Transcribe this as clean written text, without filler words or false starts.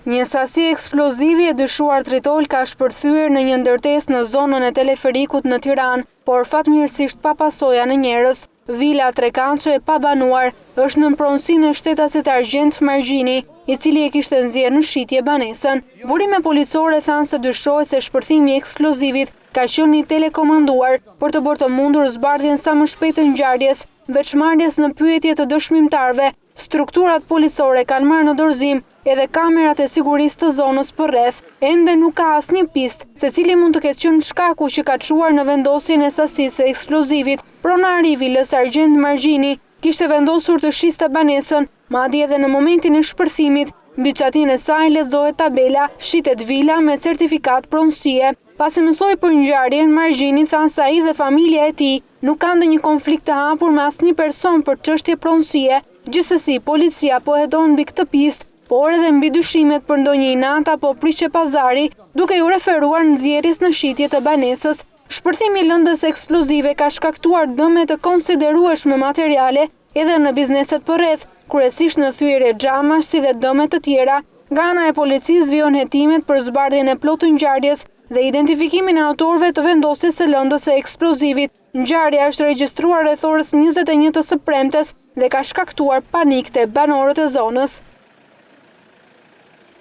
Një sasi eksplozivi e dyshuar tritol ka shpërthyer në një ndërtesë në zonën e teleferikut në Tiranë, por fatmirësisht pa pasoja në njerëz. Vila trekançe e pabanuar është në pronësinë e shtetasit Argjend Margjini, i cili e kishte nxjerrë në shitje banesën. Burime policore thanë se dyshohet se shpërthimi i eksplozivit ka qenë i telekomanduar për të bërë të mundur zbardhjen sa më shpejt të ngjarjes, veçmarrjes në pyetje të dëshmimtarëve. Strukturat policore kanë marrë në dorëzim edhe kamerat e sigurisë të zonës përreth. Ende nuk ka asnjë pistë se cili mund të ketë qenë shkaku që ka çuar në vendosjen e sasisë së eksplozivit. Pronari i vilës Argjend Margjini kishte vendosur të shiste banesën, madje edhe në momentin e shpërthimit, mbi çatinë e saj lexohet tabela "Shitet vila me certifikat pronësie". Pasi mësoi për ngjarjen, Margjini tha se ai dhe familja e tij nuk kanë ndonjë konflikt të hapur me asnjë person për çështje pronësie. Gjithsesi, policia po hedon mbi këtë pistë, por edhe mbi dyshimet për ndonjë inat apo prishje pazari, duke ju referuar nxjerrjes në shitje të banesës. Shpërthimi i lëndës eksplozive ka shkaktuar dëme të konsiderueshme materiale edhe në bizneset përreth, kryesisht në thyerje xhamash si dhe dëme të tjera. Nga ana e policisë vijnë hetimet për zbardhjen e plotë të ngjarjes dhe identifikimin e autorëve të vendosjes së lëndës së eksplozivit. Ngjarja është regjistruar rreth orës 21 të së premtes dhe ka shkaktuar panikë te banorët e zonës.